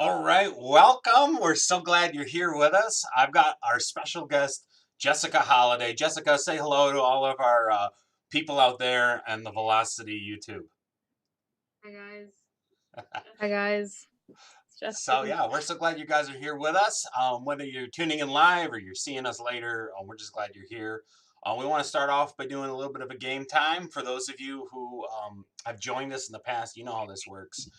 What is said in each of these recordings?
All right, welcome. We're so glad you're here with us. I've got our special guest, Jessica Holiday. Jessica, say hello to all of our people out there and the Velocity YouTube. Hi guys. Hi guys. So yeah, we're so glad you guys are here with us. Whether you're tuning in live or you're seeing us later, we're just glad you're here. We want to start off by doing a little bit of a game time. For those of you who have joined us in the past, you know how this works.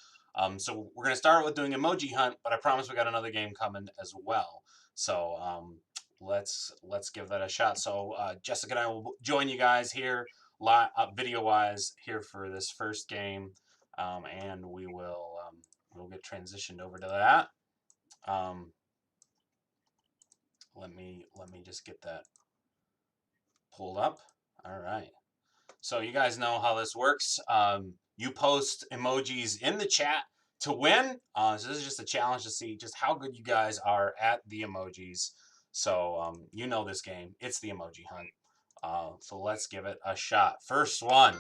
So we're going to start with doing emoji hunt, but I promise we got another game coming as well. So let's give that a shot. So Jessica and I will join you guys here, video wise, here for this first game, and we will. We'll get transitioned over to that. Let me just get that pulled up. All right. So you guys know how this works. You post emojis in the chat to win. So this is just a challenge to see just how good you guys are at the emojis. So you know this game. It's the emoji hunt. So let's give it a shot. First one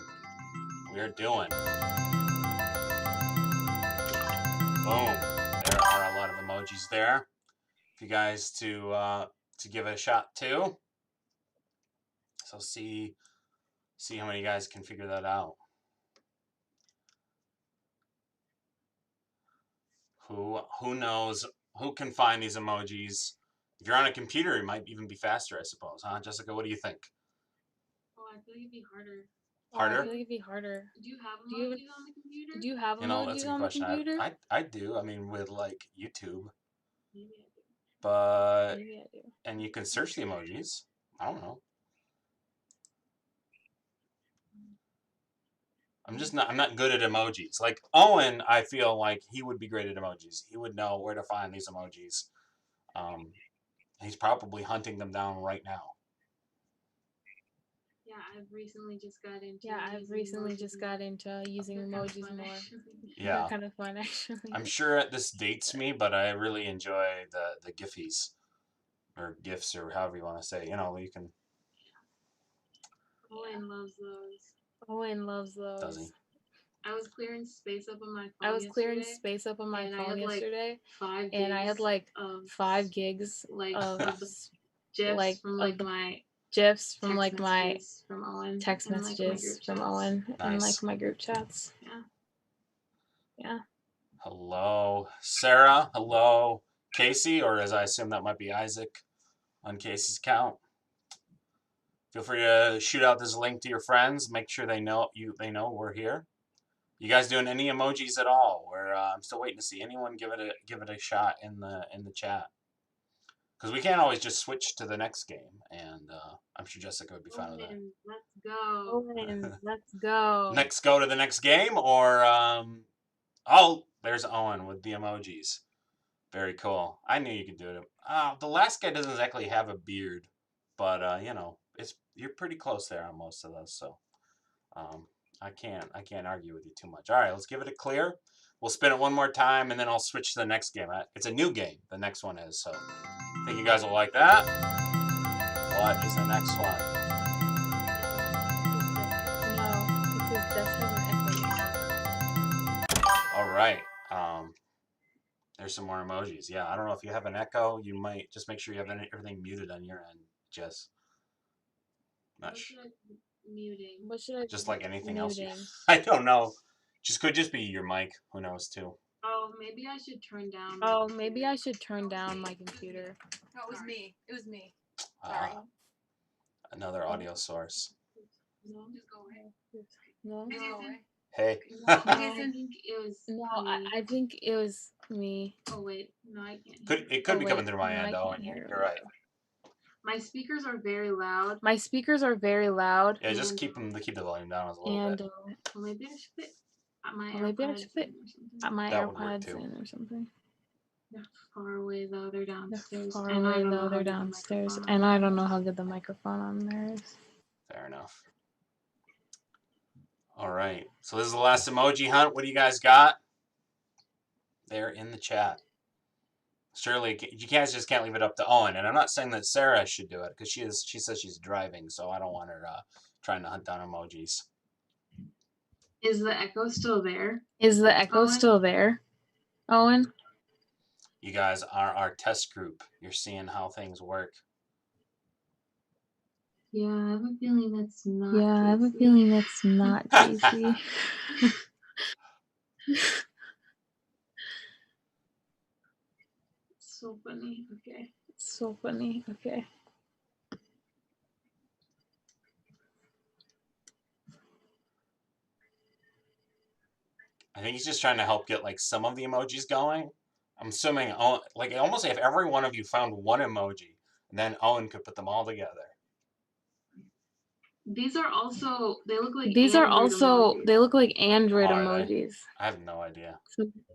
we're doing. Boom. There are a lot of emojis there. For you guys to give it a shot too. So see how many guys can figure that out. Who knows? Who can find these emojis? If you're on a computer, it might even be faster, I suppose, huh? Jessica, what do you think? Oh, I feel like it'd be harder. Harder? I feel like it'd be harder. Do you have emojis on the computer? Do you have emojis on the computer? I do. I mean, with like YouTube. Maybe I do. But Maybe I do. And you can search the emojis. I don't know. I'm not good at emojis. Like Owen, I feel like he would be great at emojis. He would know where to find these emojis. He's probably hunting them down right now. Yeah, I've recently just got into using emojis more. Yeah. They're kind of fun, actually. I'm sure this dates me, but I really enjoy the Giphies. Or GIFs, or however you want to say. You know, you can... Owen loves those. Owen loves those. Does he? I was clearing space up on my phone yesterday. And I had like 5 gigs of GIFs from like my GIFs from like my text messages from Owen and like my group chats. Yeah. Hello, Sarah. Hello, Casey, or as I assume that might be Isaac on Casey's account. Feel free to shoot out this link to your friends. Make sure they know we're here. You guys doing any emojis at all? I'm still waiting to see anyone give it a shot in the chat. Because we can't always just switch to the next game, and I'm sure Jessica would be fine with that. Let's go. Owen, let's go. Go to the next game, or oh, there's Owen with the emojis. Very cool. I knew you could do it. The last guy doesn't exactly have a beard, but you know, you're pretty close there on most of those. So I can't argue with you too much. All right, let's give it a clear. We'll spin it one more time, and then I'll switch to the next game. It's a new game. The next one is, so I think you guys will like that. What is the next one? No, this just has an echo. All right. There's some more emojis. Yeah, I don't know if you have an echo. You might just make sure you have everything muted on your end, Jess. Muting. What should I just like anything else? I don't know. Could just be your mic. Who knows too? Oh, maybe I should turn down. My computer. No, it was me. It was me. Sorry. Another audio source. No, just go away. No. Just go away. Hey. I think it was me. Oh wait, no, I can't. It could be coming through my end, Owen. You're right. My speakers are very loud. Yeah, just keep the volume down a little bit. Well, maybe I should put my AirPods in or something. They're far away though. They're downstairs. And I don't know how good the microphone on there is. Fair enough. All right. So this is the last emoji hunt. What do you guys got? They're in the chat. Surely you guys just can't leave it up to Owen. And I'm not saying that Sarah should do it because she says she's driving, so I don't want her trying to hunt down emojis. Is the echo still there? Owen? You guys are our test group. You're seeing how things work. Yeah, I have a feeling that's not Yeah, I have a Casey. feeling that's not Casey. So funny. Okay. It's so funny. Okay. I think he's just trying to help get like some of the emojis going. I'm assuming like almost if every one of you found one emoji, then Owen could put them all together. These are also they look like These are Android also emojis. they look like Android Are they? emojis. I have no idea.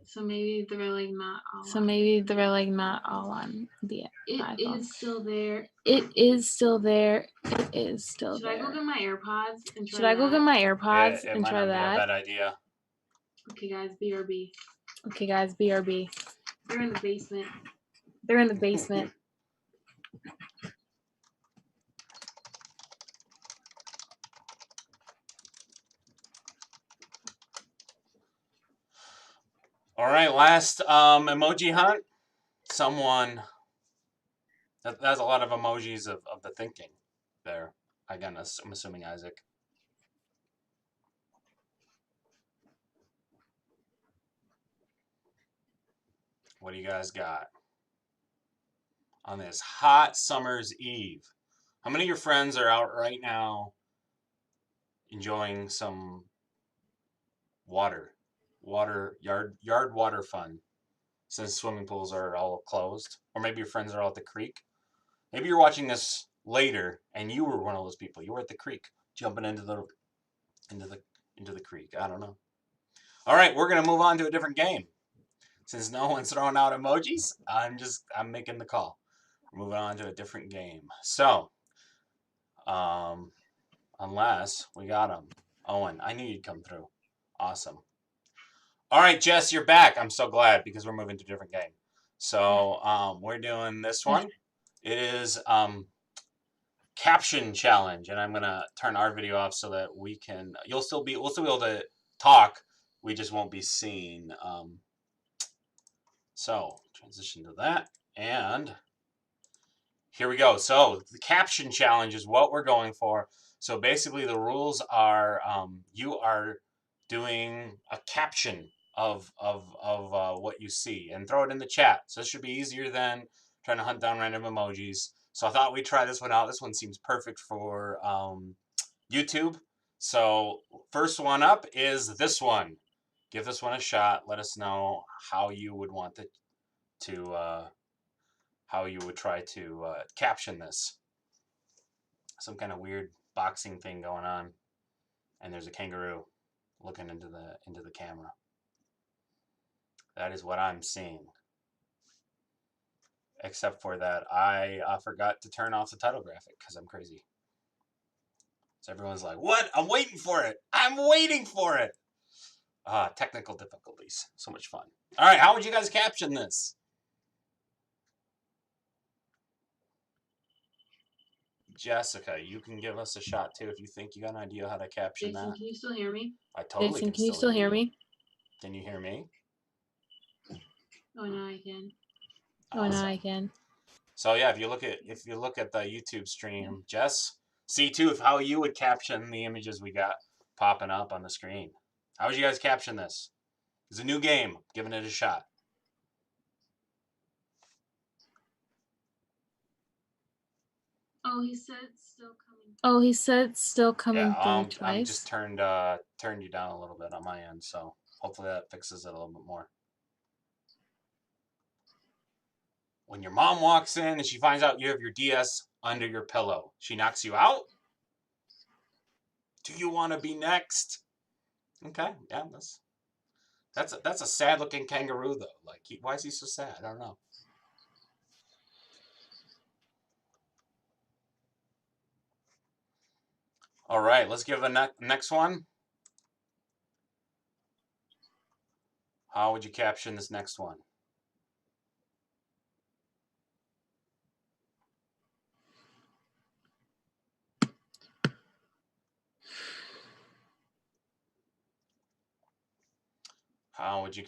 So maybe they're like not all. So maybe they're like not all on the It iPhone. is still there. It is still there. It is still Should there. I go get my AirPods and try Should I go get my AirPods It and might try not be a that? bad idea. Okay, guys, BRB. Okay, guys, BRB. They're in the basement. They're in the basement. All right, last emoji hunt. Someone that's a lot of emojis of the thinking there. Again, I'm assuming Isaac. What do you guys got on this hot summer's eve? How many of your friends are out right now enjoying some yard water fun, since swimming pools are all closed? Or maybe your friends are out at the creek. Maybe you're watching this later and you were one of those people. You were at the creek jumping into the creek. I don't know. All right, we're gonna move on to a different game. Since no one's throwing out emojis, I'm making the call. We're moving on to a different game. So, unless we got him, Owen, I knew you'd come through. Awesome. All right, Jess, you're back. I'm so glad because we're moving to a different game. So, we're doing this one. It is caption challenge, and I'm gonna turn our video off so that we'll still be able to talk. We just won't be seen. So transition to that, and here we go. So the caption challenge is what we're going for. So basically, the rules are you are doing a caption of what you see and throw it in the chat. So this should be easier than trying to hunt down random emojis. So I thought we'd try this one out. This one seems perfect for YouTube. So first one up is this one. Give this one a shot. Let us know how you would want it to how you would try to caption this. Some kind of weird boxing thing going on, and there's a kangaroo looking into the camera. That is what I'm seeing. Except for that, I forgot to turn off the title graphic because I'm crazy. So everyone's like, "What? I'm waiting for it. I'm waiting for it." Technical difficulties. So much fun. All right, how would you guys caption this? Jessica, you can give us a shot too if you think you got an idea how to caption Jason, that. can you still hear me? I totally Jason, can you still hear me? Can you hear me? Oh, no, I can. Oh, no, I can. So yeah, if you look at the YouTube stream, Jess, see too how you would caption the images we got popping up on the screen. How would you guys caption this? It's a new game. Giving it a shot. Oh, he said still coming. Oh, he said still coming through twice. I'm just turned you down a little bit on my end, so hopefully that fixes it a little bit more. When your mom walks in and she finds out you have your DS under your pillow, she knocks you out? Do you want to be next? Okay, yeah, that's a sad looking kangaroo though. Like, why is he so sad? I don't know. All right, let's give a next one. How would you caption this next one? Would you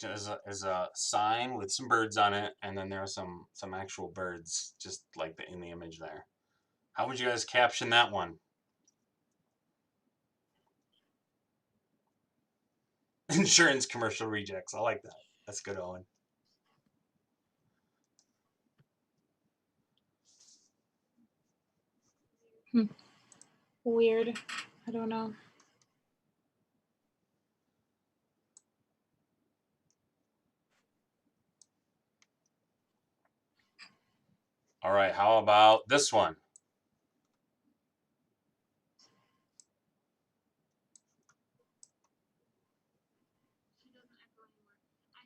is a sign with some birds on it, and then there are some actual birds, just like in the image there. How would you guys caption that one? Insurance commercial rejects. I like that. That's good, Owen. Weird. I don't know. All right, how about this one?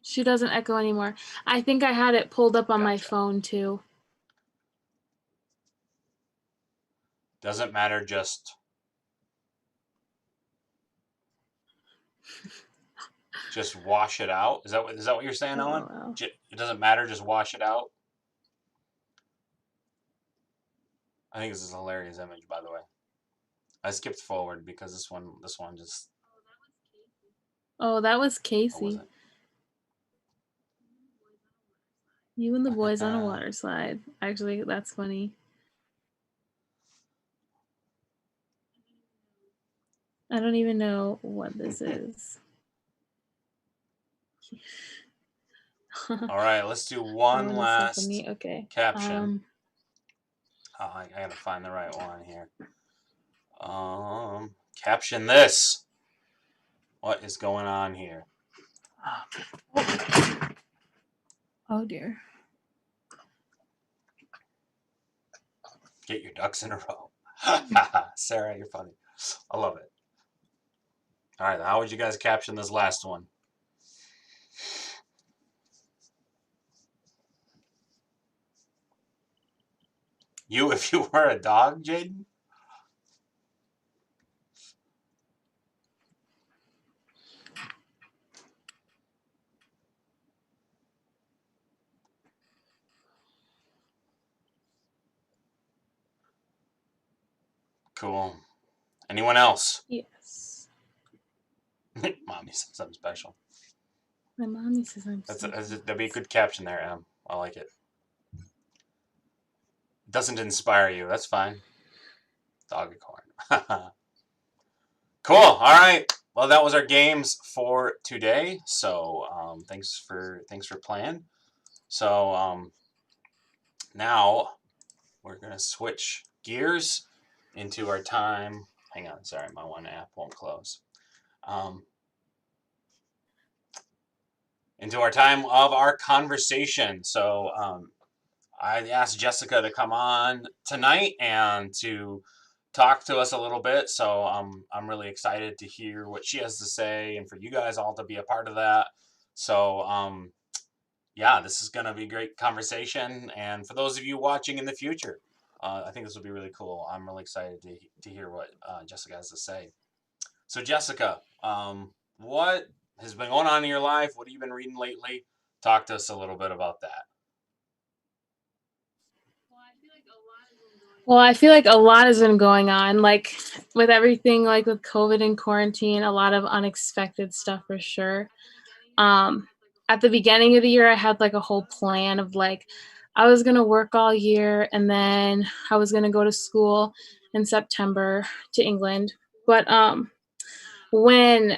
She doesn't echo anymore. I think I had it pulled up on my phone too. Doesn't matter, just wash it out. Is that what you're saying, Owen? Wow. It doesn't matter, just wash it out. I think this is a hilarious image, by the way. I skipped forward because this one just. Oh, that was Casey. You and the boys on a water slide. Actually, that's funny. I don't even know what this is. All right, let's do one last caption. Oh, I gotta find the right one here. Caption this. What is going on here? Oh dear. Get your ducks in a row. Sarah, you're funny. I love it. All right, how would you guys caption this last one? You, if you were a dog, Jaden? Cool. Anyone else? Yes. Mommy says something special. My mommy says I'm that'd be a good caption there, Em. I like it. Doesn't inspire you. That's fine. Dogacorn. Cool. All right. Well, that was our games for today. So thanks for playing. So now we're gonna switch gears into our time. Hang on. Sorry, my one app won't close. Into our time of our conversation. So I asked Jessica to come on tonight and to talk to us a little bit. So I'm really excited to hear what she has to say and for you guys all to be a part of that. So yeah, this is going to be a great conversation. And for those of you watching in the future, I think this will be really cool. I'm really excited to hear what Jessica has to say. So Jessica, what has been going on in your life? What have you been reading lately? Talk to us a little bit about that. Well, I feel like a lot has been going on, like with everything, like with COVID and quarantine, a lot of unexpected stuff for sure. At the beginning of the year, I had like a whole plan of like, I was going to work all year and then I was going to go to school in September to England. But when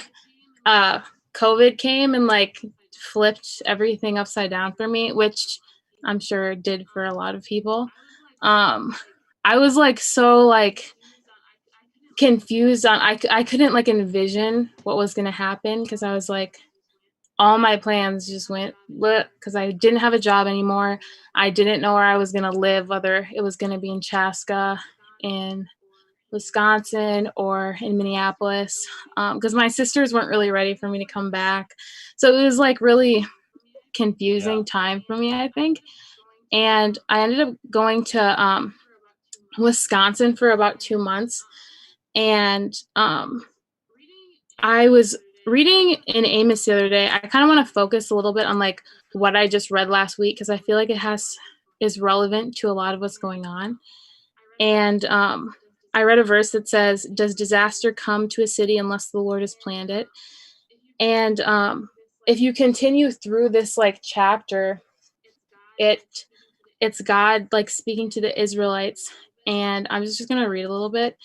COVID came and like flipped everything upside down for me, which I'm sure it did for a lot of people, I was like so like confused on I couldn't like envision what was going to happen because I was like all my plans just went because I didn't have a job anymore. I didn't know where I was going to live, whether it was going to be in Chaska, in Wisconsin, or in Minneapolis, because my sisters weren't really ready for me to come back. So it was like really confusing time for me, I think. And I ended up going to Wisconsin for about 2 months. And I was reading in Amos the other day. I kind of want to focus a little bit on like what I just read last week because I feel like it is relevant to a lot of what's going on. And I read a verse that says, "Does disaster come to a city unless the Lord has planned it?" And if you continue through this like chapter, it's God like speaking to the Israelites, and I'm just going to read a little bit.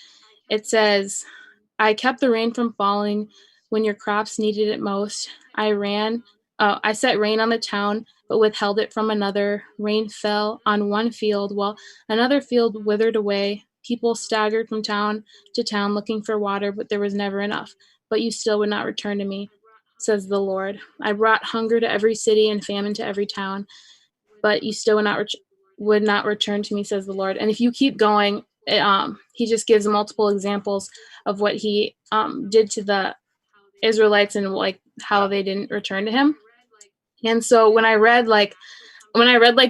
It says, I kept the rain from falling when your crops needed it most. I set rain on the town, but withheld it from another. Rain fell on one field, while another field withered away. People staggered from town to town looking for water, but there was never enough. But you still would not return to me, says the Lord. I brought hunger to every city and famine to every town, but you still would not return to me, says the Lord. And if you keep going, he just gives multiple examples of what he did to the Israelites and like how they didn't return to him. And so when I read like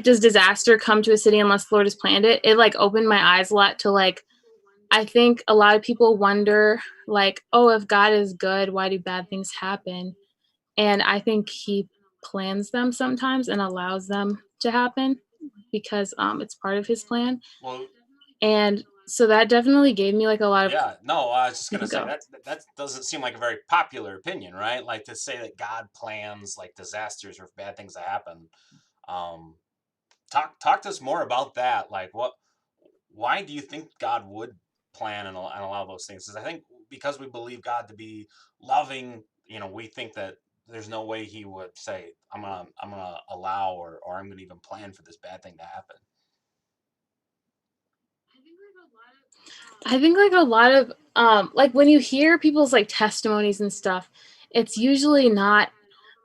does disaster come to a city unless the Lord has planned it, it like opened my eyes a lot to like, I think a lot of people wonder like, oh, if God is good, why do bad things happen? And I think he plans them sometimes and allows them to happen because it's part of his plan. Well, And so that definitely gave me like a lot of yeah, no, I was just you gonna can say go. that doesn't seem like a very popular opinion, right? Like to say that God plans like disasters or bad things to happen. Um, talk to us more about that. Like, why do you think God would plan and allow those things? Because I think because we believe God to be loving, we think that there's no way He would say, I'm gonna allow or I'm gonna even plan for this bad thing to happen. I think like a lot of like when you hear people's like testimonies and stuff, it's usually not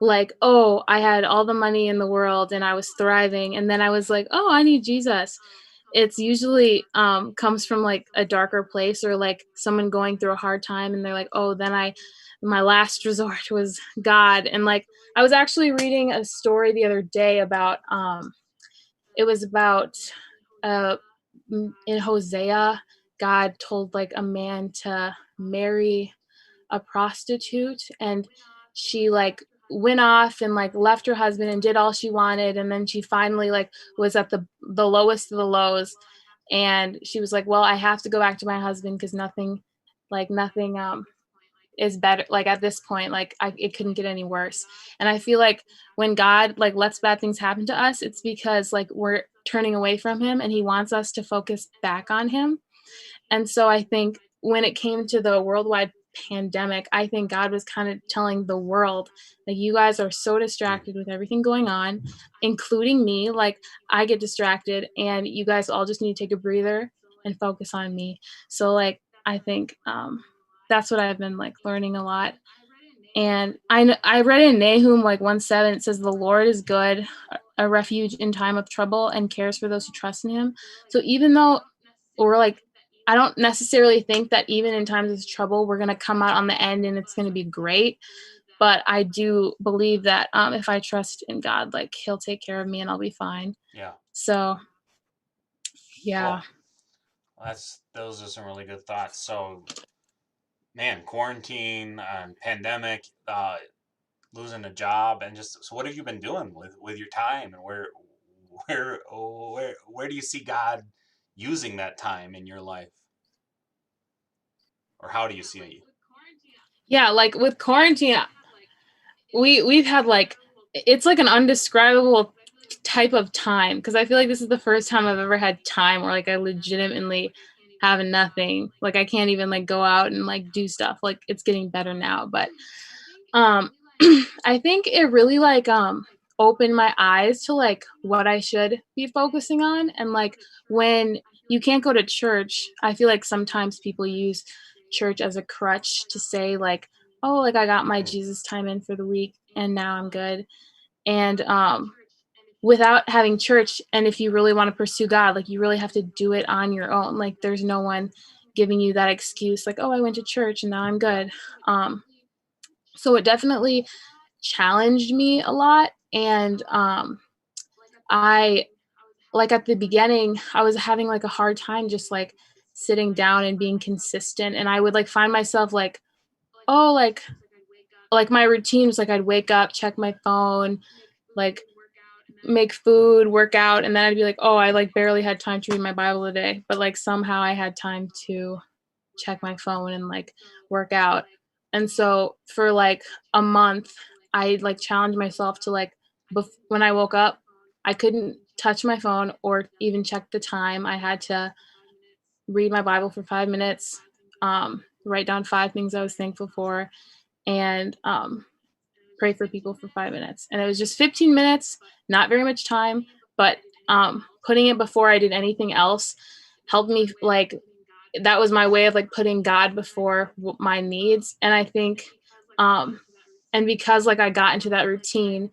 like, oh, I had all the money in the world and I was thriving and then I was like, oh, I need Jesus. It's usually comes from like a darker place or like someone going through a hard time and they're like, oh, then my last resort was God. And like I was actually reading a story the other day about it was about uh in Hosea, God told like a man to marry a prostitute, and she like went off and like left her husband and did all she wanted, and then she finally like was at the lowest of the lows, and she was like, well, I have to go back to my husband because nothing is better. Like at this point, like it couldn't get any worse. And I feel like when God like lets bad things happen to us, it's because like we're turning away from him and he wants us to focus back on him. And so I think when it came to the worldwide pandemic, I think God was kind of telling the world, like, you guys are so distracted with everything going on, including me. Like, I get distracted, and you guys all just need to take a breather and focus on me. So, like, I think that's what I've been like learning a lot. And I read in Nahum like 1:7, it says, the Lord is good, a refuge in time of trouble, and cares for those who trust in him. So even though we're like, I don't necessarily think that even in times of trouble, we're going to come out on the end and it's going to be great. But I do believe that if I trust in God, like he'll take care of me and I'll be fine. Yeah, So, yeah. cool. Well, those are some really good thoughts. So, man, quarantine and pandemic, losing a job, and just so what have you been doing with your time, and where do you see God using that time in your life, or how do you see it? Yeah, like with quarantine, we've had like it's like an undescribable type of time because I feel like this is the first time I've ever had time where like I legitimately have nothing. Like I can't even like go out and like do stuff. Like it's getting better now, but um I think it really like opened my eyes to like what I should be focusing on. And like when you can't go to church, I feel like sometimes people use church as a crutch to say like, oh, like I got my Jesus time in for the week and now I'm good. And without having church, and if you really want to pursue God, like you really have to do it on your own. Like there's no one giving you that excuse like, oh, I went to church and now I'm good. So it definitely challenged me a lot. And I like at the beginning I was having like a hard time just like sitting down and being consistent, and I would like find myself like, oh, like my routine was like I'd wake up, check my phone, like make food, work out, and then I'd be like, oh, I like barely had time to read my Bible today, but like somehow I had time to check my phone and like work out. And so for like a month I like challenged myself to like when I woke up, I couldn't touch my phone or even check the time. I had to read my Bible for 5 minutes, write down 5 things I was thankful for, and pray for people for 5 minutes. And it was just 15 minutes, not very much time, but putting it before I did anything else helped me. Like, that was my way of like putting God before my needs. And I think, and because like I got into that routine,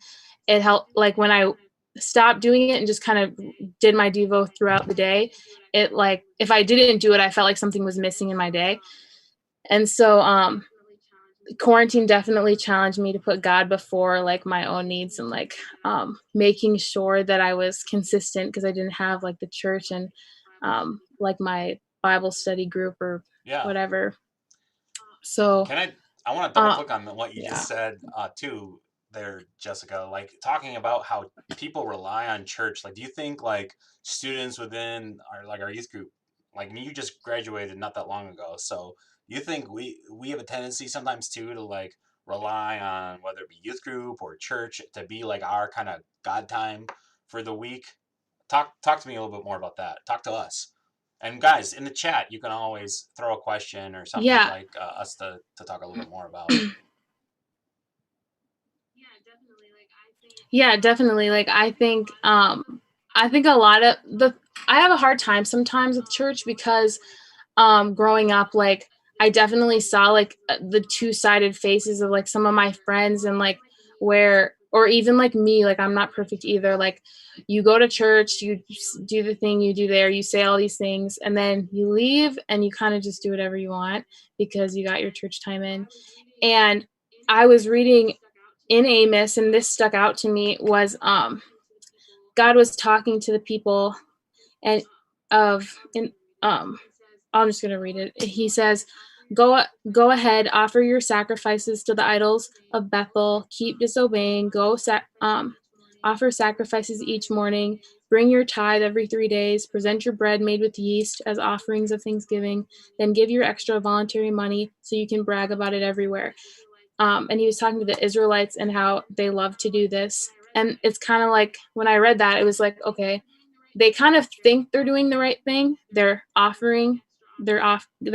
it helped. Like when I stopped doing it and just kind of did my Devo throughout the day, it like, if I didn't do it, I felt like something was missing in my day. And so quarantine definitely challenged me to put God before like my own needs, and like making sure that I was consistent, because I didn't have like the church and like my Bible study group or whatever. So I want to double click on what you yeah. just said too there, Jessica, like talking about how people rely on church. Like, do you think like students within our youth group, like me, you just graduated not that long ago, so you think we have a tendency sometimes too to like rely on whether it be youth group or church to be like our kind of God time for the week? Talk to me a little bit more about that. Talk to us. And guys, in the chat, you can always throw a question or something you'd like us to talk a little bit more about. Yeah, definitely. Like I think a lot of I have a hard time sometimes with church, because growing up, like I definitely saw like the two-sided faces of like some of my friends, and like or even like me, like I'm not perfect either. Like you go to church, you do the thing you do there, you say all these things, and then you leave and you kind of just do whatever you want because you got your church time in. And I was reading in Amos, and this stuck out to me, was God was talking to the people and I'm just gonna read it. He says, Go ahead, offer your sacrifices to the idols of Bethel. Keep disobeying. Offer sacrifices each morning. Bring your tithe every 3 days. Present your bread made with yeast as offerings of thanksgiving. Then give your extra voluntary money so you can brag about it everywhere. And he was talking to the Israelites and how they love to do this. And it's kind of like, when I read that, it was like, okay, they kind of think they're doing the right thing. They're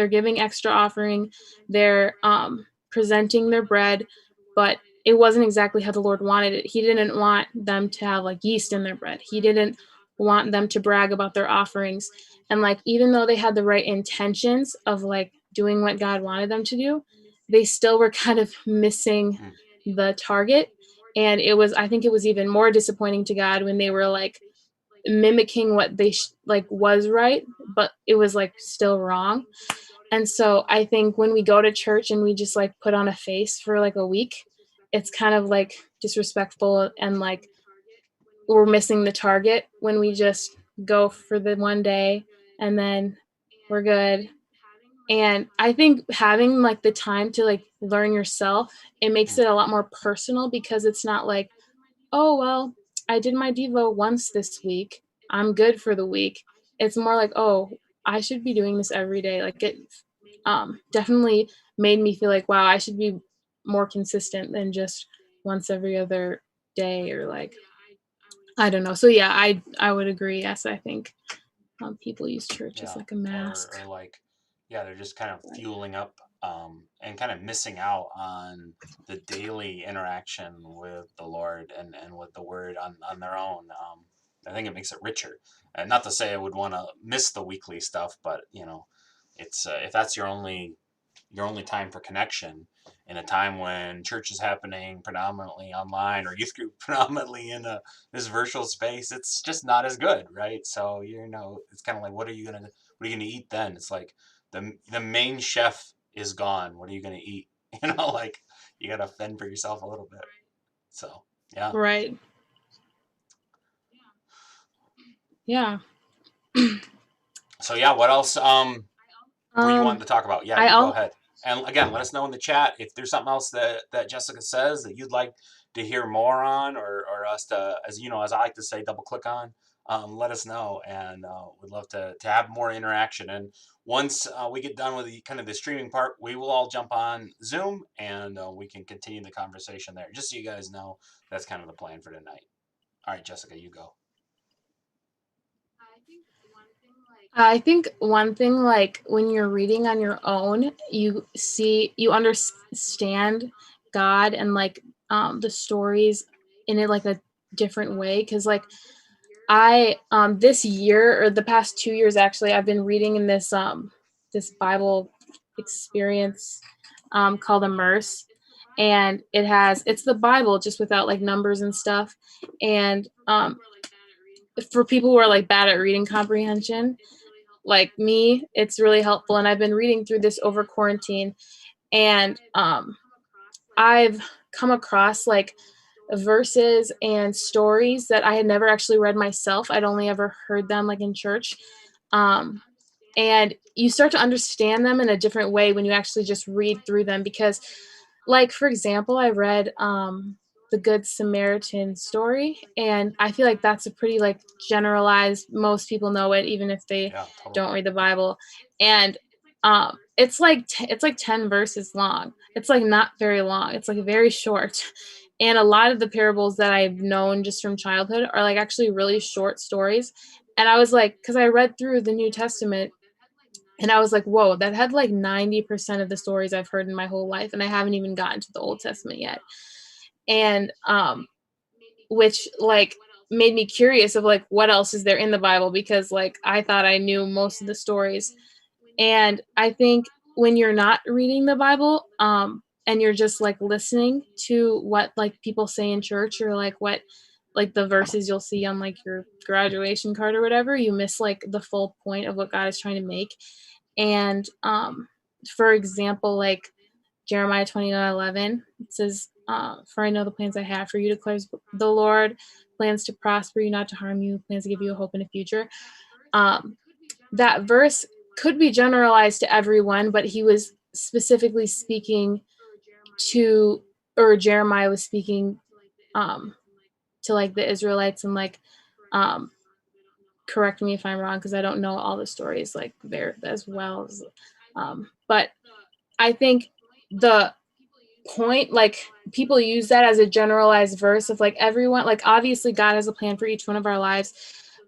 giving extra offering, they're presenting their bread, but it wasn't exactly how the Lord wanted it. He didn't want them to have like yeast in their bread. He didn't want them to brag about their offerings. And like, even though they had the right intentions of like doing what God wanted them to do, they still were kind of missing the target. And I think it was even more disappointing to God when they were like mimicking what they was right, but it was like still wrong. And so I think when we go to church and we just like put on a face for like a week, it's kind of like disrespectful, and like we're missing the target when we just go for the one day and then we're good. And I think having like the time to like learn yourself, it makes it a lot more personal, because it's not like, oh, well, I did my Devo once this week, I'm good for the week. It's more like, oh, I should be doing this every day. Like it definitely made me feel like, wow, I should be more consistent than just once every other day, or like, I don't know. So yeah, I would agree. Yes, I think people use church as like a mask. Or like, they're just kind of fueling up and kind of missing out on the daily interaction with the Lord and with the Word on their own. I think it makes it richer. And not to say I would want to miss the weekly stuff, but it's if that's your only time for connection in a time when church is happening predominantly online, or youth group predominantly in this virtual space, it's just not as good, right? So it's kind of like, what are you gonna eat then? It's like the main chef is gone. What are you gonna eat? Like you gotta fend for yourself a little bit. So yeah, right. Yeah. So yeah, what else were you wanting to talk about? Yeah, you go ahead. And again, let us know in the chat if there's something else that Jessica says that you'd like to hear more on, or us to, as you know, as I like to say, double click on, let us know, and we'd love to have more interaction. And once we get done with the kind of the streaming part, we will all jump on Zoom, and we can continue the conversation there. Just so you guys know, that's kind of the plan for tonight. All right, Jessica, you go. I think one thing, like when you're reading on your own, you understand God and like the stories in it like a different way. Cause like I this year, or the past 2 years actually, I've been reading in this this Bible experience called Immerse. And it's the Bible just without like numbers and stuff. And for people who are like bad at reading comprehension, like me, it's really helpful. And I've been reading through this over quarantine, and I've come across like verses and stories that I had never actually read myself. I'd only ever heard them like in church. And you start to understand them in a different way when you actually just read through them, because like, for example, I read the Good Samaritan story, and I feel like that's a pretty like generalized, most people know it even if they don't read the Bible. And it's like 10 verses long. It's like not very long. It's like very short. And a lot of the parables that I've known just from childhood are like actually really short stories. And I was like, because I read through the New Testament, and I was like, whoa, that had like 90% of the stories I've heard in my whole life. And I haven't even gotten to the Old Testament yet. And which like made me curious of like what else is there in the Bible, because like I thought I knew most of the stories. And I think when you're not reading the Bible, and you're just like listening to what like people say in church, or like what like the verses you'll see on like your graduation card or whatever, you miss like the full point of what God is trying to make. And for example, like Jeremiah 29:11, it says, for I know the plans I have for you, declares the Lord, plans to prosper you, not to harm you, plans to give you a hope in the future. That verse could be generalized to everyone, but he was specifically speaking to, or Jeremiah was speaking to like the Israelites, and like, correct me if I'm wrong, because I don't know all the stories like there as well as, but I think the point, like people use that as a generalized verse of like everyone, like obviously God has a plan for each one of our lives,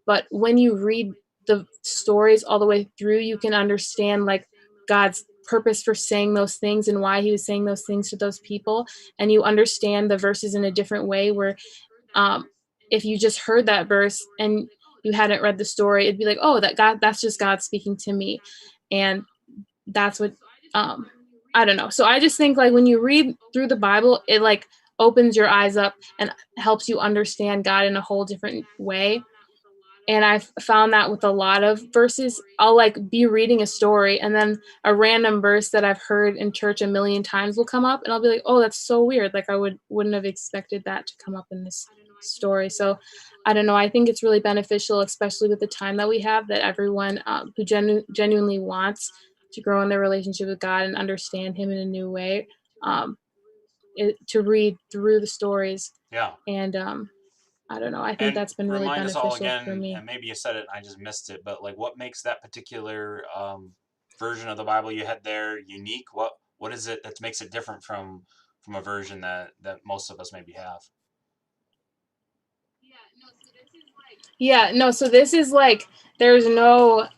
but when you read the stories all the way through, you can understand like God's purpose for saying those things and why he was saying those things to those people. And you understand the verses in a different way, where if you just heard that verse and you hadn't read the story, it'd be like, oh, that's just God speaking to me. And that's what, I don't know. So I just think like when you read through the Bible, it like opens your eyes up and helps you understand God in a whole different way. And I've found that with a lot of verses. I'll like be reading a story, and then a random verse that I've heard in church a million times will come up, and I'll be like, oh, that's so weird. Like I wouldn't have expected that to come up in this story. So I don't know. I think it's really beneficial, especially with the time that we have, that everyone who genuinely wants to grow in their relationship with God and understand him in a new way, to read through the stories. Yeah. And I don't know. I think that's been really remind us all beneficial again, for me. and maybe you said it and I just missed it, but like what makes that particular version of the Bible you had there unique? What is it that makes it different from a version that most of us maybe have? So this is like there's no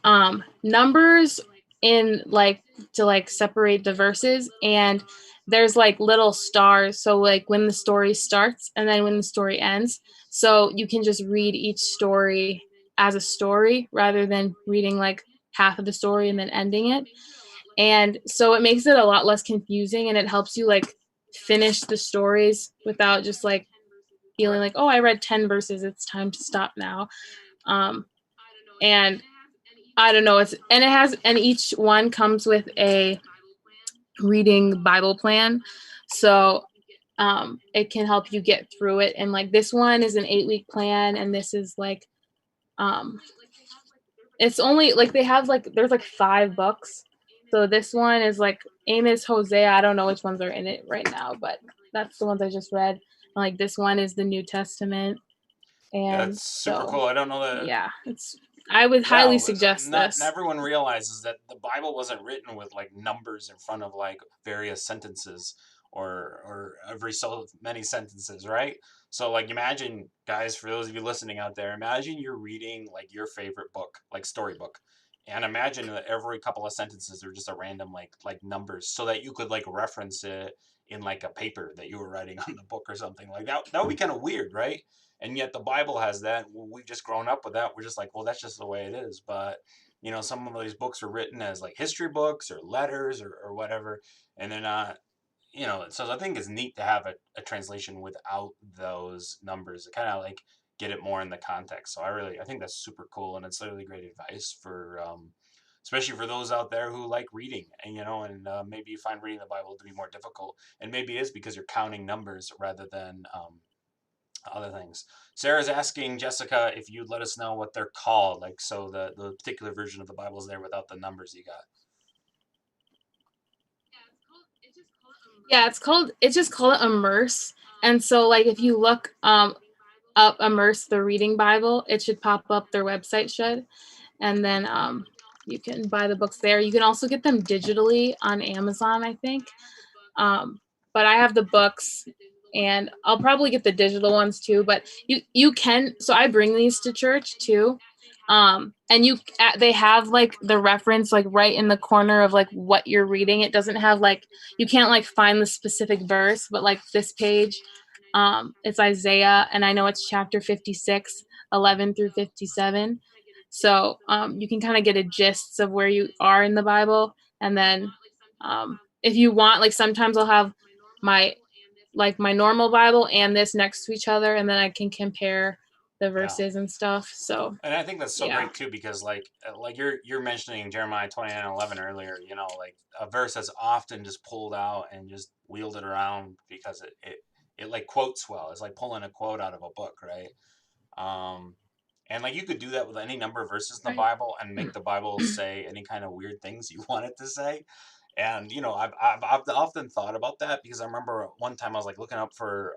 numbers in like to like separate the verses, and there's like little stars, so like when the story starts and then when the story ends, so you can just read each story as a story rather than reading like half of the story and then ending it. And so it makes it a lot less confusing, and it helps you like finish the stories without just like feeling like, oh, I read 10 verses, it's time to stop now. And I don't know, and each one comes with a reading Bible plan. So it can help you get through it. And like this one is an 8-week plan, and this is like it's only like they have like there's like 5 books. So this one is like Amos, Hosea. I don't know which ones are in it right now, but that's the ones I just read. Like this one is the New Testament. And That's super cool. I don't know that. Yeah, I would highly suggest not this. everyone realizes that the Bible wasn't written with like numbers in front of like various sentences or every so many sentences, right? So like imagine, guys, for those of you listening out there, imagine you're reading like your favorite book, like storybook. And imagine that every couple of sentences are just a random like numbers so that you could like reference it in like a paper that you were writing on the book or something like that. That would be kind of weird, right? And yet the Bible has that. We've just grown up with that. We're just like, well, that's just the way it is. But some of these books are written as like history books or letters or whatever, and they're not. So I think it's neat to have a translation without those numbers to kind of like get it more in the context. So I think that's super cool, and it's literally great advice for especially for those out there who like reading, and maybe you find reading the Bible to be more difficult, and maybe it is because you're counting numbers rather than other things. Sarah's asking Jessica if you'd let us know what they're called, like so the particular version of the Bible is there without the numbers you got. Yeah, it's just called Immerse. And so like if you look up Immerse the Reading Bible, it should pop up, their website should. And then you can buy the books there. You can also get them digitally on Amazon, I think. But I have the books, and I'll probably get the digital ones too. But you can. So I bring these to church too, and they have like the reference like right in the corner of like what you're reading. It doesn't have like you can't like find the specific verse, but like this page, it's Isaiah, and I know it's chapter 56, 11 through 57. So you can kind of get a gist of where you are in the Bible. And then if you want, like sometimes I'll have my normal Bible and this next to each other, and then I can compare the verses and stuff. So and I think that's so great too, because like you're mentioning Jeremiah 29:11 earlier, like a verse that's often just pulled out and just wielded around because it like quotes well. It's like pulling a quote out of a book, right? And like you could do that with any number of verses in the Bible and make the Bible say any kind of weird things you want it to say. And I've often thought about that because I remember one time I was like looking up for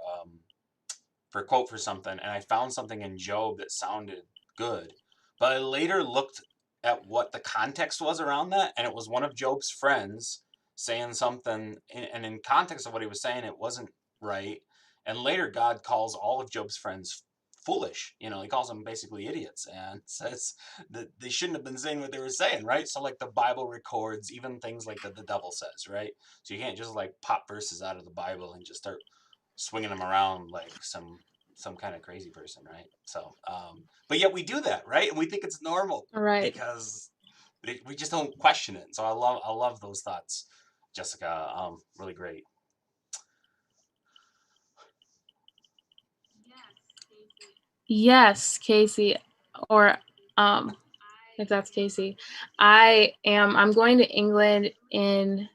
a quote for something, and I found something in Job that sounded good, but I later looked at what the context was around that, and it was one of Job's friends saying something, and in context of what he was saying, it wasn't right. And later, God calls all of Job's friends foolish. He calls them basically idiots, and says that they shouldn't have been saying what they were saying, right? So like the Bible records even things like that the devil says, right? So you can't just like pop verses out of the Bible and just start swinging them around like some kind of crazy person, right? So but yet we do that, right? And we think it's normal, right, because we just don't question it. So I love those thoughts, Jessica. Really great. Yes, Casey, or if that's Casey. I'm going to England in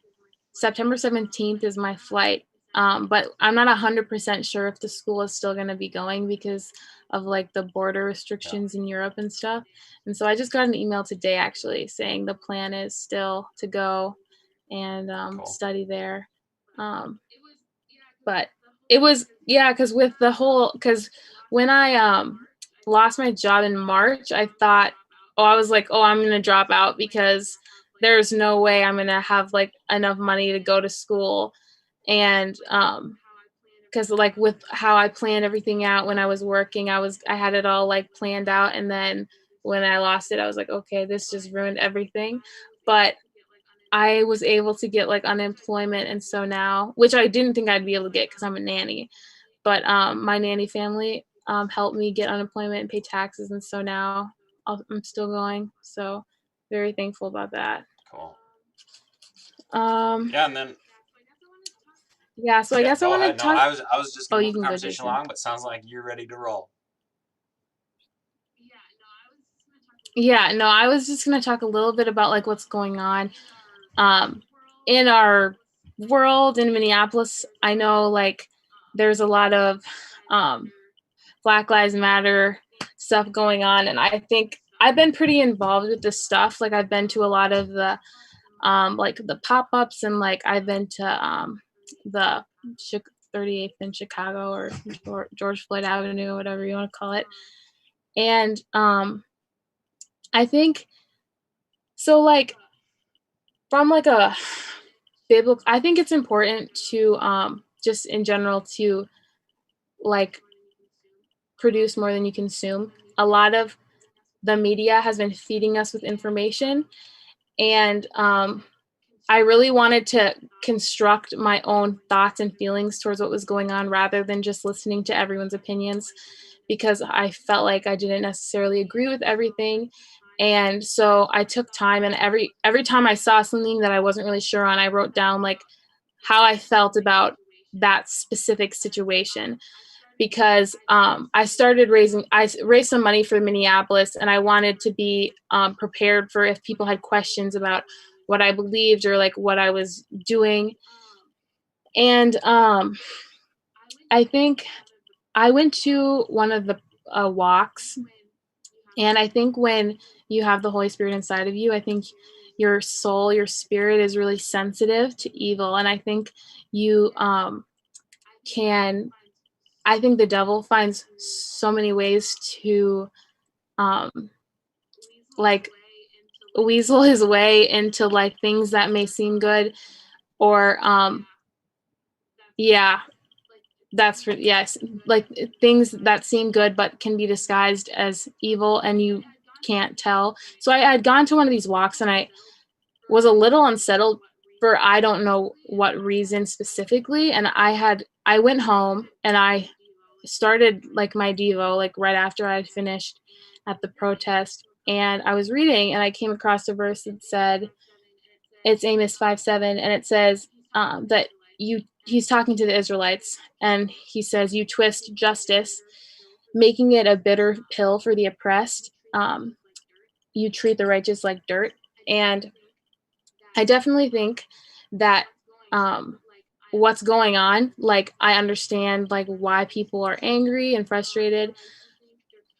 September 17th is my flight. But I'm not 100% sure if the school is still going to be going because of like the border restrictions in Europe and stuff. And so I just got an email today actually saying the plan is still to go and study there. But it was, yeah, because when I lost my job in March, I thought, I was like, I'm going to drop out because there's no way I'm going to have like enough money to go to school. And because like with how I planned everything out when I was working, I had it all like planned out. And then when I lost it, I was like, okay, this just ruined everything. But I was able to get like unemployment. And so now, which I didn't think I'd be able to get because I'm a nanny, but my nanny family helped me get unemployment and pay taxes. And so now I'm still going. So very thankful about that. Cool. Yeah, and then so I guess I want to talk. I was just gonna move the conversation along, but sounds like you're ready to roll. Yeah, no, I was just gonna talk a little bit about like what's going on in our world in Minneapolis. I know like there's a lot of Black Lives Matter stuff going on, and I think I've been pretty involved with this stuff. Like I've been to a lot of the like the pop-ups, and like I've been to the 38th in Chicago, or George Floyd Avenue, whatever you want to call it. And I think so, like, from like a biblical, I think it's important to just in general to like produce more than you consume. A lot of the media has been feeding us with information, and I really wanted to construct my own thoughts and feelings towards what was going on rather than just listening to everyone's opinions, because I felt like I didn't necessarily agree with everything. And so I took time, and every time I saw something that I wasn't really sure on, I wrote down like how I felt about that specific situation. Because I raised some money for Minneapolis, and I wanted to be prepared for if people had questions about what I believed or like what I was doing. And I think I went to one of the walks, and I think when you have the Holy Spirit inside of you, I think your soul, your spirit is really sensitive to evil. And I think you can, I think the devil finds so many ways to like weasel his way into like things that may seem good, or yeah, yes, like things that seem good but can be disguised as evil and you can't tell. So I had gone to one of these walks, and I was a little unsettled for I don't know what reason specifically. And I went home and I started like my Devo like right after I finished at the protest, and I was reading and I came across a verse that said, it's Amos 5:7, and it says that he's talking to the Israelites, and he says, you twist justice, making it a bitter pill for the oppressed. You treat the righteous like dirt. And I definitely think that what's going on, like I understand like why people are angry and frustrated,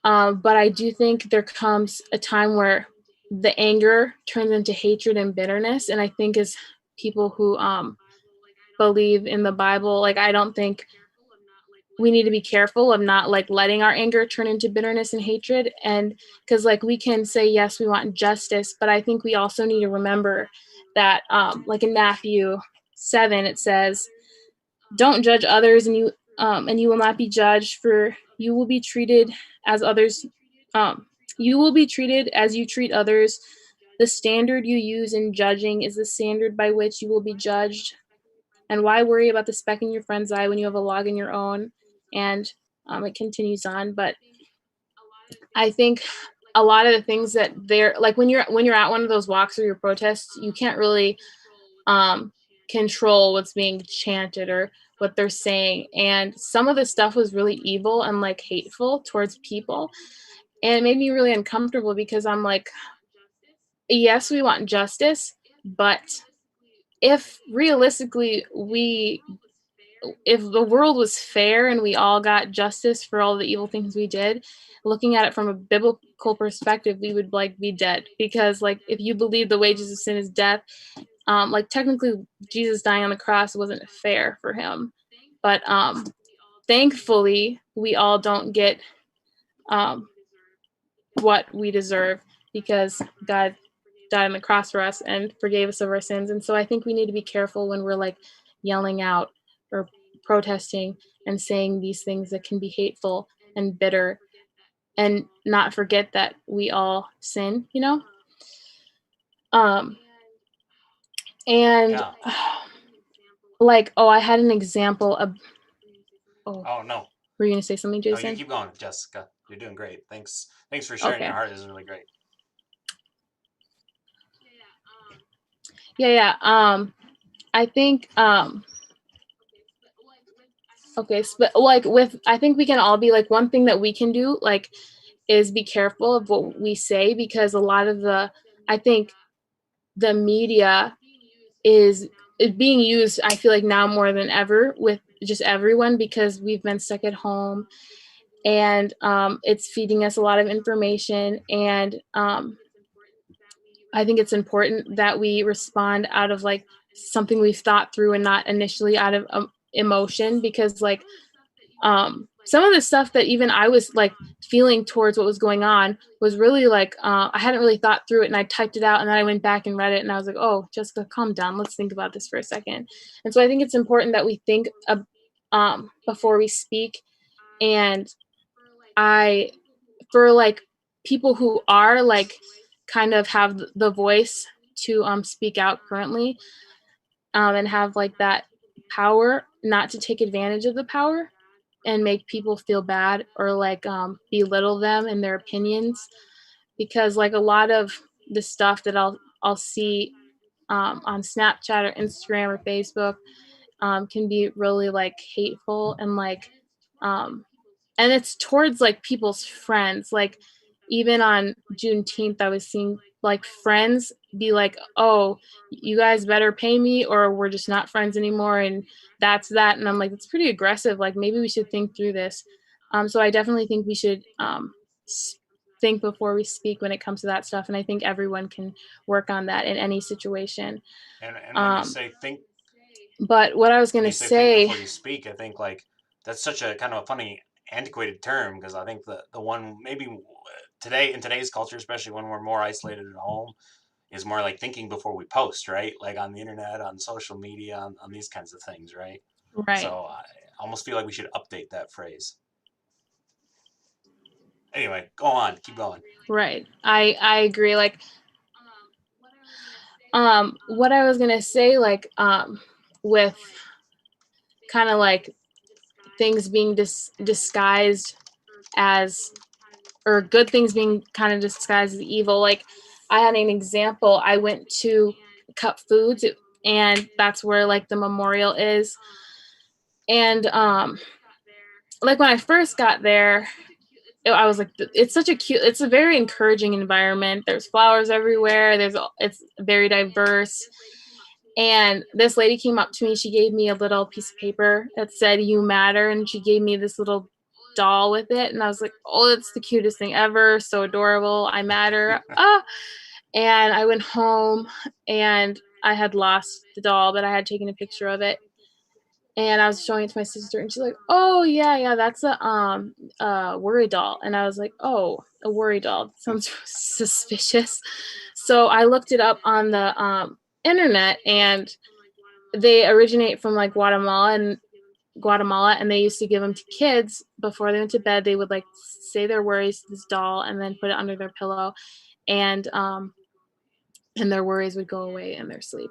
but I do think there comes a time where the anger turns into hatred and bitterness. And I think as people who believe in the Bible, like I don't think we need to be careful of not like letting our anger turn into bitterness and hatred. And because like we can say yes, we want justice, but I think we also need to remember that like in Matthew 7 it says, don't judge others, and you will not be judged, for you will be treated as others you will be treated as you treat others. The standard you use in judging is the standard by which you will be judged. And why worry about the speck in your friend's eye when you have a log in your own? And it continues on. But I think a lot of the things that they're like when you're at one of those walks or your protests, you can't really control what's being chanted or what they're saying. And some of the stuff was really evil and like hateful towards people. And it made me really uncomfortable because I'm like, yes, we want justice, but if realistically if the world was fair and we all got justice for all the evil things we did, looking at it from a biblical perspective, we would like be dead. Because like if you believe the wages of sin is death, like technically Jesus dying on the cross wasn't fair for him. But thankfully we all don't get what we deserve, because God died on the cross for us and forgave us of our sins. And so I think we need to be careful when we're like yelling out or protesting and saying these things that can be hateful and bitter, and not forget that we all sin, you know? And Yeah. like, I had an example of, oh no. Were you gonna say something, Jason? No, you keep going, Jessica. You're doing great. Thanks for sharing your heart. This is really great. Yeah. I think okay, but like with, I think we can all be like, one thing that we can do like is be careful of what we say, because a lot of I think the media is being used, I feel like now more than ever, with just everyone, because we've been stuck at home, and it's feeding us a lot of information. And I think it's important that we respond out of like something we've thought through, and not initially out of emotion, because like some of the stuff that even I was like feeling towards what was going on was really like I hadn't really thought through it, and I typed it out, and then I went back and read it, and I was like, oh, Jessica, calm down, let's think about this for a second. And so I think it's important that we think before we speak. And for like people who are like kind of have the voice to speak out currently, and have like that power, not to take advantage of the power and make people feel bad or like belittle them and their opinions, because like a lot of the stuff that I'll see on Snapchat or Instagram or Facebook can be really like hateful, and like and it's towards like people's friends. Like even on Juneteenth, I was seeing like friends be like, oh, you guys better pay me or we're just not friends anymore, and that's that. And I'm like, it's pretty aggressive, like maybe we should think through this. So I definitely think we should think before we speak when it comes to that stuff, and I think everyone can work on that in any situation. And when you say think, but what I was going to say, think before you speak, I think like that's such a kind of a funny antiquated term, because I think the one maybe today in today's culture, especially when we're more isolated at home, is more like thinking before we post, right? Like on the internet, on social media, on these kinds of things, right? Right. So I almost feel like we should update that phrase. Anyway, go on, keep going. Right. I agree. Like what I was gonna say, like with kind of like things being disguised as, or good things being kind of disguised as evil. Like I had an example. I went to Cup Foods, and that's where like the memorial is. And like when I first got there, I was like, it's such a cute, it's a very encouraging environment. There's flowers everywhere. It's very diverse. And this lady came up to me. She gave me a little piece of paper that said, "You matter." And she gave me this little doll with it. And I was like, oh, it's the cutest thing ever. So adorable. I matter. And I went home, and I had lost the doll, but I had taken a picture of it. And I was showing it to my sister, and she's like, "Oh yeah, that's a worry doll." And I was like, "Oh, a worry doll. That sounds suspicious." So I looked it up on the internet, and they originate from like Guatemala, and they used to give them to kids before they went to bed. They would like say their worries to this doll and then put it under their pillow, and their worries would go away in their sleep.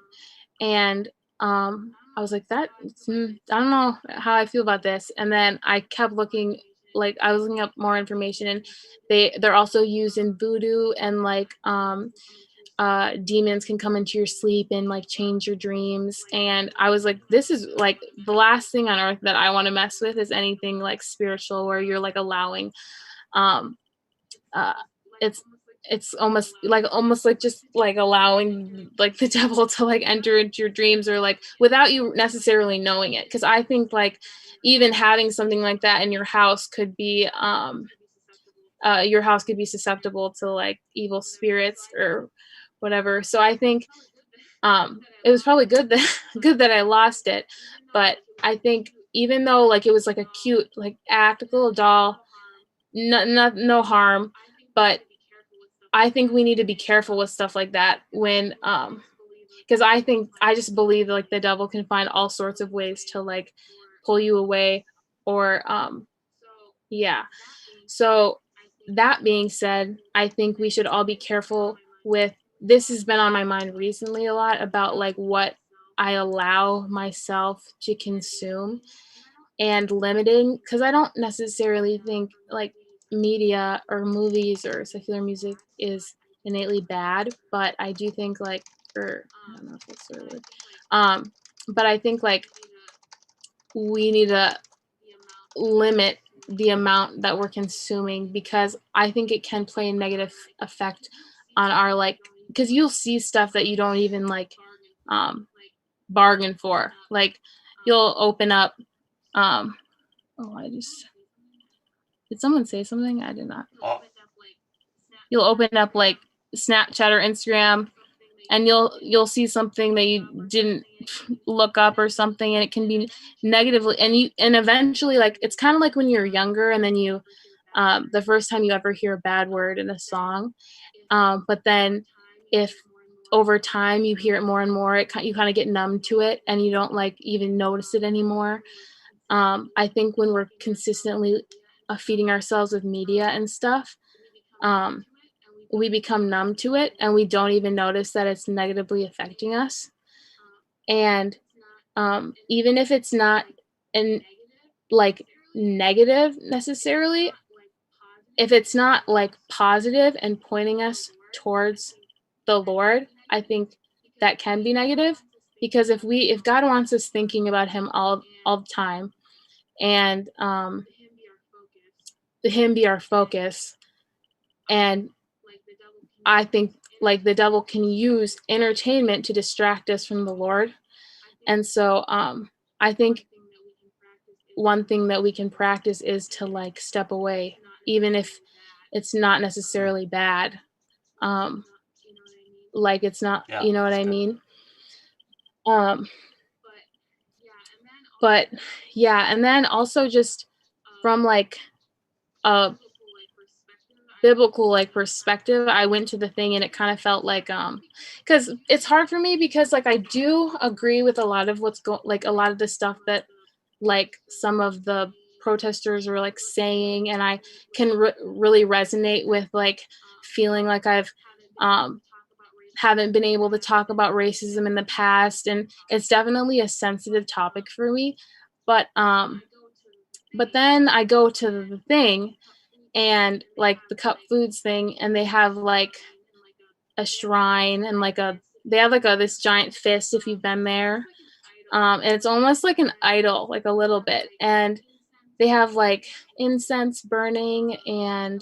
And I was like, I don't know how I feel about this. And then I kept looking, like I was looking up more information, and they're also used in voodoo, and like demons can come into your sleep and like change your dreams. And I was like, this is like the last thing on earth that I want to mess with, is anything like spiritual where you're like allowing um it's almost like just like allowing like the devil to like enter into your dreams, or like without you necessarily knowing it. Because I think like even having something like that in your house could be your house could be susceptible to like evil spirits or whatever. So I think it was probably good that good that I lost it. But I think even though like it was like a cute like act, like a little doll, no harm. But I think we need to be careful with stuff like that when because I just believe like the devil can find all sorts of ways to like pull you away, or yeah. So that being said, I think we should all be careful with, this has been on my mind recently a lot, about like what I allow myself to consume, and limiting, because I don't necessarily think like media or movies or secular music is innately bad, but I do think like, or I don't know if that's the right word, but I think like we need to limit the amount that we're consuming, because I think it can play a negative effect on our like, because you'll see stuff that you don't even like bargain for. Like you'll open up did someone say something? I did not. Oh. You'll open up like Snapchat or Instagram, and you'll see something that you didn't look up or something, and it can be negatively, and eventually, like, it's kind of like when you're younger and then the first time you ever hear a bad word in a song, but then if over time you hear it more and more, you kind of get numb to it and you don't like even notice it anymore. I think when we're consistently feeding ourselves with media and stuff, um, we become numb to it and we don't even notice that it's negatively affecting us. And even if it's not in like negative necessarily, if it's not like positive and pointing us towards the Lord, I think that can be negative, because if God wants us thinking about him all the time, and him be our focus, and I think like the devil can use entertainment to distract us from the Lord. And so I think one thing that we can practice is to like step away, even if it's not Hmm. necessarily bad. Um, like it's not, Yeah, you know what that's I good. mean? Um, but yeah, and then also just from like a biblical like perspective, I went to the thing and it kind of felt like because it's hard for me, because like I do agree with a lot of like a lot of the stuff that like some of the protesters were like saying, and I can really resonate with like feeling like I've um haven't been able to talk about racism in the past, and it's definitely a sensitive topic for me. But then I go to the thing, and like the cup foods thing, and they have like a shrine and like they have like this giant fist if you've been there. And it's almost like an idol, like a little bit. And they have like incense burning, and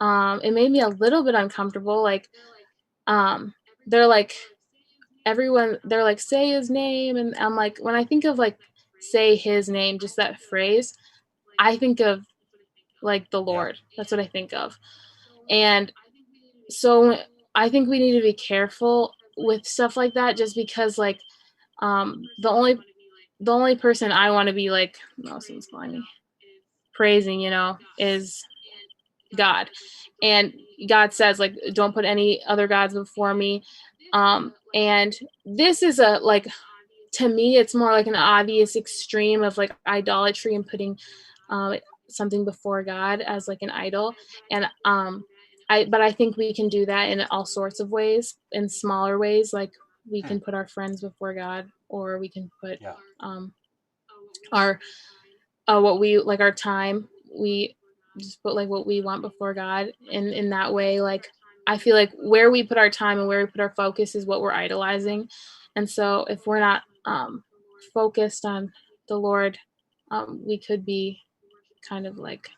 it made me a little bit uncomfortable. Like um they're like they're like, say his name, and I'm like, when I think of like say his name, just that phrase, I think of like the Yeah. Lord. That's what I think of. And so I think we need to be careful with stuff like that, just because like the only person I want to be like, no, someone's calling me, praising, is God. And God says like, don't put any other gods before me. And this is a like, to me it's more like an obvious extreme of like idolatry and putting um something before God as like an idol. And I think we can do that in all sorts of ways, in smaller ways, like we Hmm. can put our friends before God, or we can put Yeah. um our what we like, our time, we just put like what we want before God, and in that way, like I feel like where we put our time and where we put our focus is what we're idolizing. And so if we're not focused on the Lord, we could be kind of like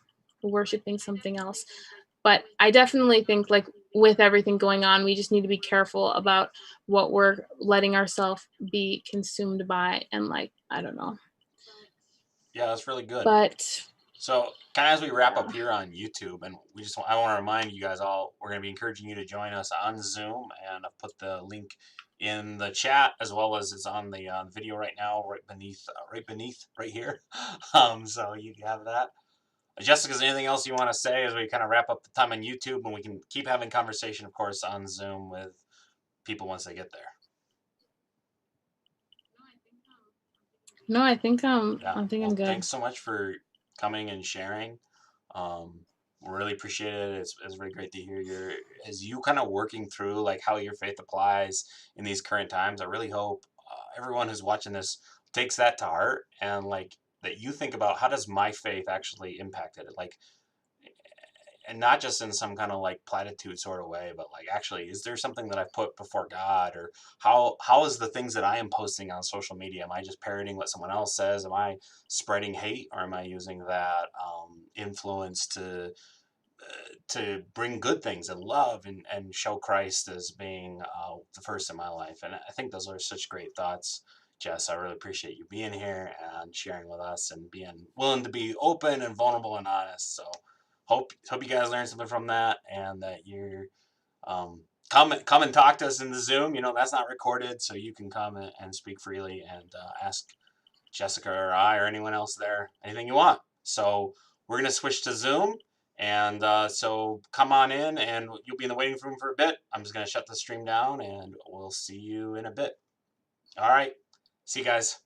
worshiping something else. But I definitely think like with everything going on, we just need to be careful about what we're letting ourselves be consumed by, and like I don't know. Yeah, that's really good. But So, kind of as we wrap up yeah. here on YouTube, and I want to remind you guys all, we're going to be encouraging you to join us on Zoom, and I've put the link in the chat as well as it's on the video right now, right here. So you have that. Jessica, is there anything else you want to say as we kind of wrap up the time on YouTube, and we can keep having conversation, of course, on Zoom with people once they get there? No, Yeah. I think I'm Well, good. thanks so much for coming and sharing. Um, we really appreciate it. It's really great to hear as you kind of working through like how your faith applies in these current times. I really hope everyone who's watching this takes that to heart, and like that you think about how does my faith actually impact it? Like, and not just in some kind of like platitude sort of way, but like actually, is there something that I've put before God, or how is the things that I am posting on social media? Am I just parroting what someone else says? Am I spreading hate, or am I using that influence to bring good things and love, and show Christ as being the first in my life? And I think those are such great thoughts. Jess, I really appreciate you being here and sharing with us and being willing to be open and vulnerable and honest. So hope you guys learned something from that, and that you're come and talk to us in the Zoom. That's not recorded, so you can come and speak freely and ask Jessica or I or anyone else there anything you want. So we're gonna switch to Zoom, and so come on in, and you'll be in the waiting room for a bit. I'm just gonna shut the stream down, and we'll see you in a bit. All right, see you guys.